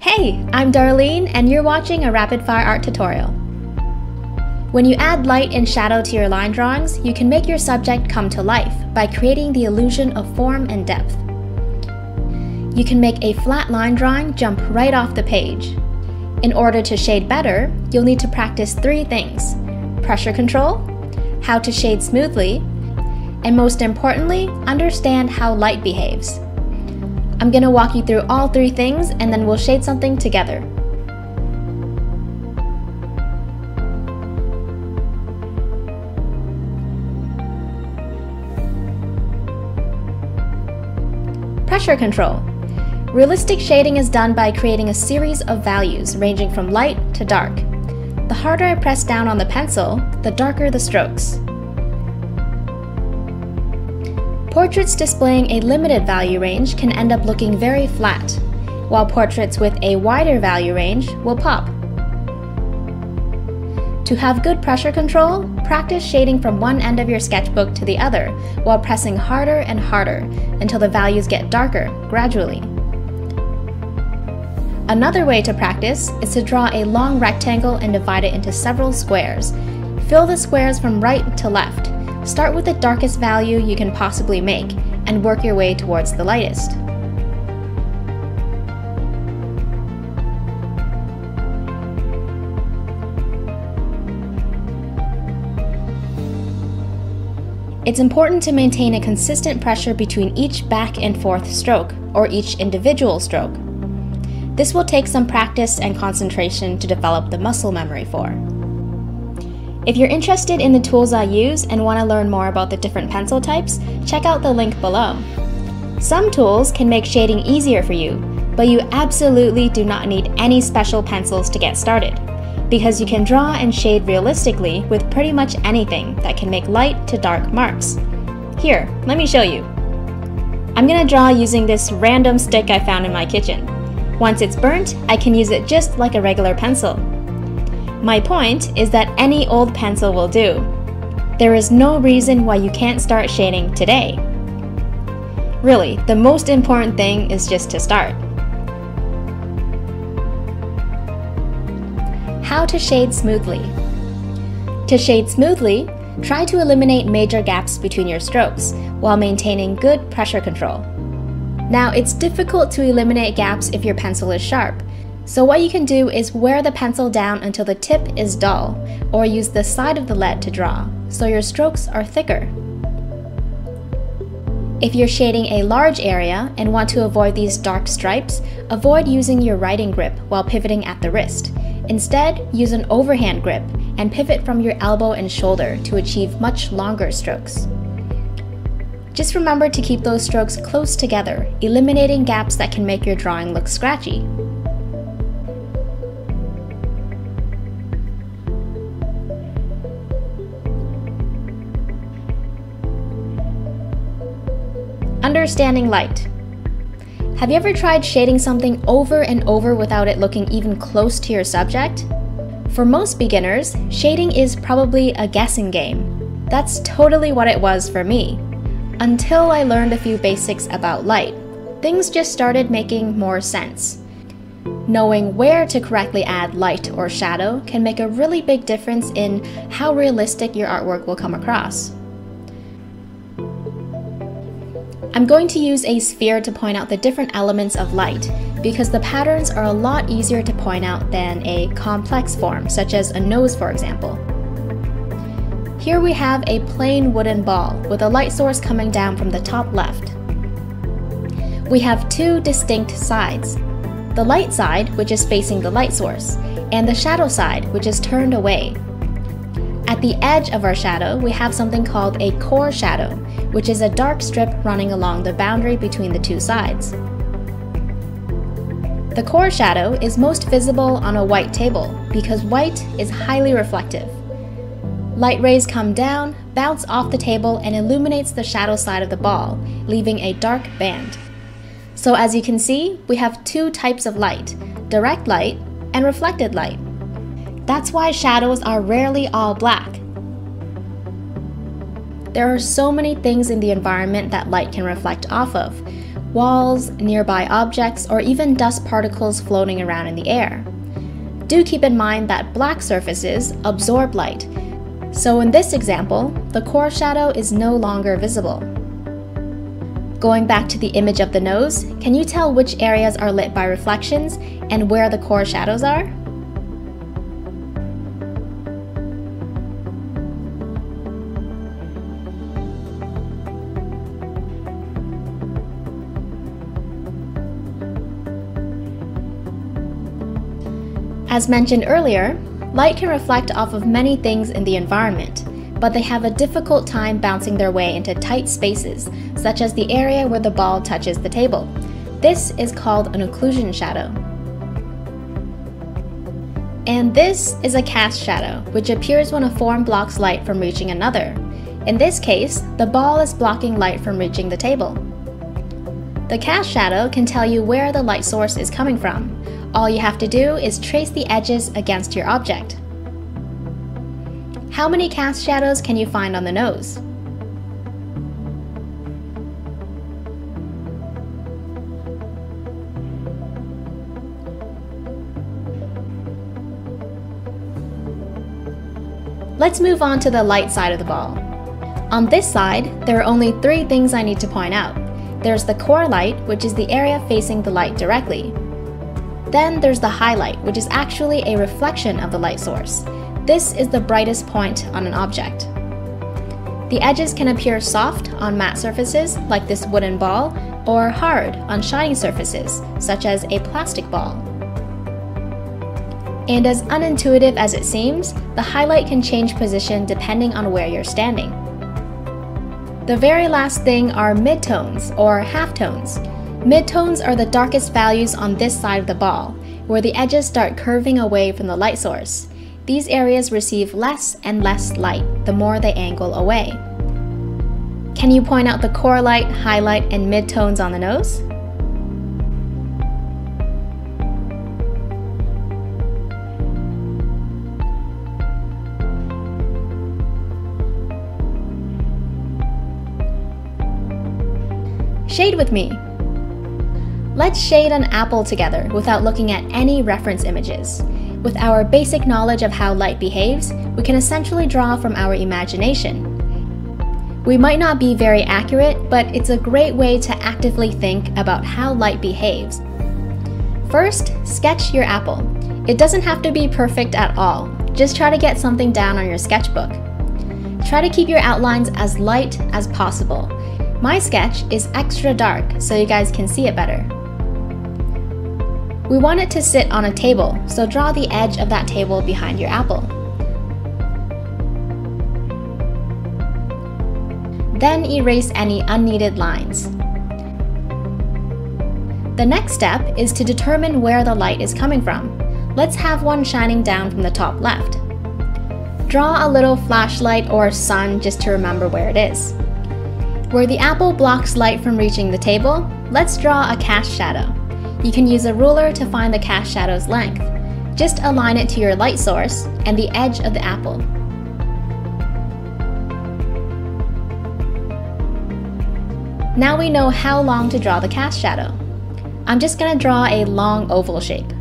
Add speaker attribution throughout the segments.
Speaker 1: Hey, I'm Darlene and you're watching a rapid fire art tutorial. When you add light and shadow to your line drawings, you can make your subject come to life by creating the illusion of form and depth. You can make a flat line drawing jump right off the page. In order to shade better, you'll need to practice 3 things: pressure control, how to shade smoothly, and most importantly, understand how light behaves. I'm going to walk you through all 3 things and then we'll shade something together. Pressure control. Realistic shading is done by creating a series of values ranging from light to dark. The harder I press down on the pencil, the darker the strokes. Portraits displaying a limited value range can end up looking very flat, while portraits with a wider value range will pop. To have good pressure control, practice shading from one end of your sketchbook to the other while pressing harder and harder until the values get darker gradually. Another way to practice is to draw a long rectangle and divide it into several squares. Fill the squares from right to left. Start with the darkest value you can possibly make and work your way towards the lightest. It's important to maintain a consistent pressure between each back and forth stroke, or each individual stroke. This will take some practice and concentration to develop the muscle memory for. If you're interested in the tools I use and want to learn more about the different pencil types, check out the link below. Some tools can make shading easier for you, but you absolutely do not need any special pencils to get started, because you can draw and shade realistically with pretty much anything that can make light to dark marks. Here, let me show you. I'm gonna draw using this random stick I found in my kitchen. Once it's burnt, I can use it just like a regular pencil. My point is that any old pencil will do. There is no reason why you can't start shading today. Really, the most important thing is just to start. How to shade smoothly. To shade smoothly, try to eliminate major gaps between your strokes while maintaining good pressure control. Now, it's difficult to eliminate gaps if your pencil is sharp. So what you can do is wear the pencil down until the tip is dull, or use the side of the lead to draw, so your strokes are thicker. If you're shading a large area and want to avoid these dark stripes, avoid using your writing grip while pivoting at the wrist. Instead, use an overhand grip and pivot from your elbow and shoulder to achieve much longer strokes. Just remember to keep those strokes close together, eliminating gaps that can make your drawing look scratchy. Understanding light. Have you ever tried shading something over and over without it looking even close to your subject? For most beginners, shading is probably a guessing game. That's totally what it was for me. Until I learned a few basics about light, things just started making more sense. Knowing where to correctly add light or shadow can make a really big difference in how realistic your artwork will come across. I'm going to use a sphere to point out the different elements of light, because the patterns are a lot easier to point out than a complex form, such as a nose, for example. Here we have a plain wooden ball with a light source coming down from the top left. We have 2 distinct sides: the light side, which is facing the light source, and the shadow side, which is turned away. At the edge of our shadow, we have something called a core shadow, which is a dark strip running along the boundary between the 2 sides. The core shadow is most visible on a white table because white is highly reflective. Light rays come down, bounce off the table, and illuminates the shadow side of the ball, leaving a dark band. So as you can see, we have 2 types of light: direct light and reflected light. That's why shadows are rarely all black. There are so many things in the environment that light can reflect off of. walls, nearby objects, or even dust particles floating around in the air. Do keep in mind that black surfaces absorb light, so in this example, the core shadow is no longer visible. Going back to the image of the nose, can you tell which areas are lit by reflections and where the core shadows are? As mentioned earlier, light can reflect off of many things in the environment, but they have a difficult time bouncing their way into tight spaces, such as the area where the ball touches the table. This is called an occlusion shadow. And this is a cast shadow, which appears when a form blocks light from reaching another. In this case, the ball is blocking light from reaching the table. The cast shadow can tell you where the light source is coming from. All you have to do is trace the edges against your object. How many cast shadows can you find on the nose? Let's move on to the light side of the ball. On this side, there are only 3 things I need to point out. There's the core light, which is the area facing the light directly. Then there's the highlight, which is actually a reflection of the light source. This is the brightest point on an object. The edges can appear soft on matte surfaces, like this wooden ball, or hard on shiny surfaces, such as a plastic ball. And as unintuitive as it seems, the highlight can change position depending on where you're standing. The very last thing are midtones, or halftones. Midtones are the darkest values on this side of the ball, where the edges start curving away from the light source. These areas receive less and less light the more they angle away. Can you point out the core light, highlight, and midtones on the nose? Shade with me. Let's shade an apple together without looking at any reference images. With our basic knowledge of how light behaves, we can essentially draw from our imagination. We might not be very accurate, but it's a great way to actively think about how light behaves. First, sketch your apple. It doesn't have to be perfect at all. Just try to get something down on your sketchbook. Try to keep your outlines as light as possible. My sketch is extra dark, so you guys can see it better. We want it to sit on a table, so draw the edge of that table behind your apple. Then erase any unneeded lines. The next step is to determine where the light is coming from. Let's have one shining down from the top left. Draw a little flashlight or sun just to remember where it is. Where the apple blocks light from reaching the table, let's draw a cast shadow. You can use a ruler to find the cast shadow's length. Just align it to your light source and the edge of the apple. Now we know how long to draw the cast shadow. I'm just going to draw a long oval shape.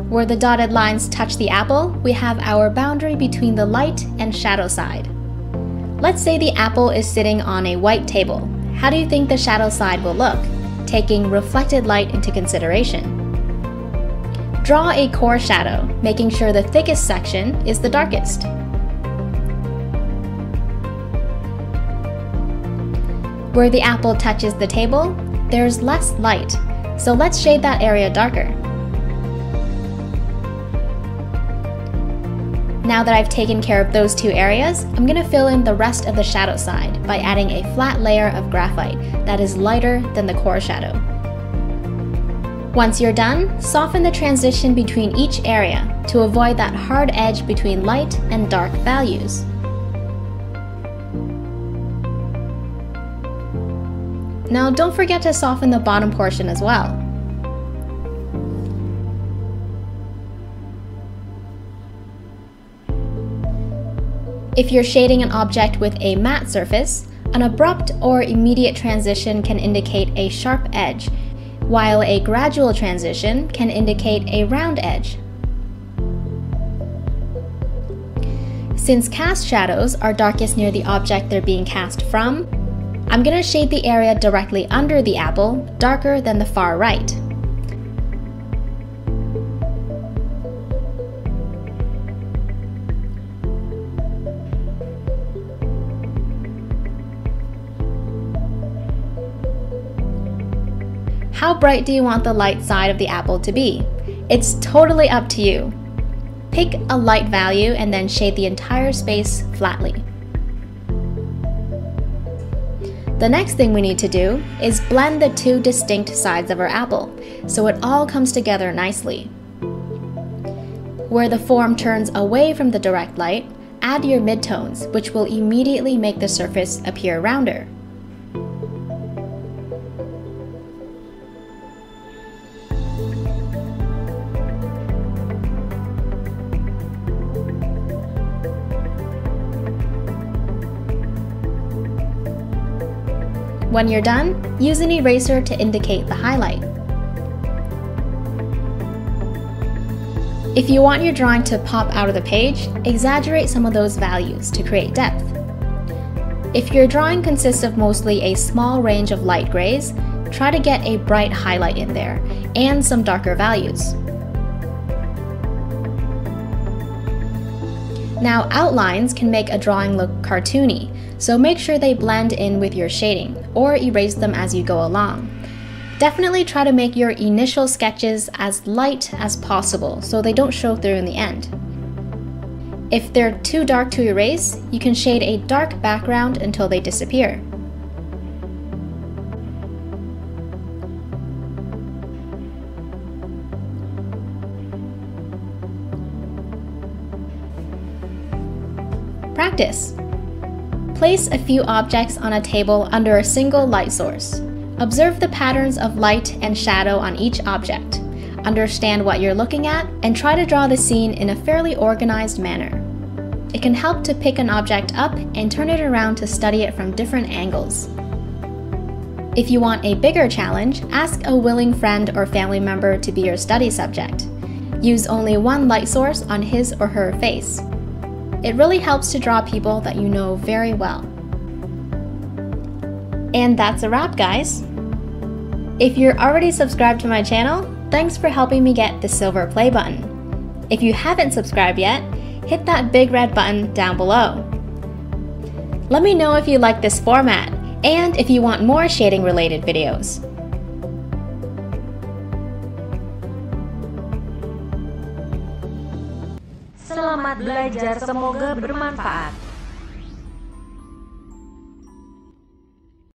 Speaker 1: Where the dotted lines touch the apple, we have our boundary between the light and shadow side. Let's say the apple is sitting on a white table. How do you think the shadow side will look, taking reflected light into consideration? Draw a core shadow, making sure the thickest section is the darkest. Where the apple touches the table, there's less light, so let's shade that area darker. Now that I've taken care of those 2 areas, I'm going to fill in the rest of the shadow side by adding a flat layer of graphite that is lighter than the core shadow. Once you're done, soften the transition between each area to avoid that hard edge between light and dark values. Now don't forget to soften the bottom portion as well. If you're shading an object with a matte surface, an abrupt or immediate transition can indicate a sharp edge, while a gradual transition can indicate a round edge. Since cast shadows are darkest near the object they're being cast from, I'm going to shade the area directly under the apple darker than the far right. How bright do you want the light side of the apple to be? It's totally up to you. Pick a light value and then shade the entire space flatly. The next thing we need to do is blend the two distinct sides of our apple, so it all comes together nicely. Where the form turns away from the direct light, add your midtones, which will immediately make the surface appear rounder. When you're done, use an eraser to indicate the highlight. If you want your drawing to pop out of the page, exaggerate some of those values to create depth. If your drawing consists of mostly a small range of light grays, try to get a bright highlight in there and some darker values. Now, outlines can make a drawing look cartoony, so make sure they blend in with your shading, or erase them as you go along. Definitely try to make your initial sketches as light as possible so they don't show through in the end. If they're too dark to erase, you can shade a dark background until they disappear. Practice. Place a few objects on a table under a single light source. Observe the patterns of light and shadow on each object. Understand what you're looking at and try to draw the scene in a fairly organized manner. It can help to pick an object up and turn it around to study it from different angles. If you want a bigger challenge, ask a willing friend or family member to be your study subject. Use only one light source on his or her face. It really helps to draw people that you know very well. And that's a wrap, guys! If you're already subscribed to my channel, thanks for helping me get the silver play button. If you haven't subscribed yet, hit that big red button down below. Let me know if you like this format, and if you want more shading related videos.
Speaker 2: Selamat belajar, semoga bermanfaat.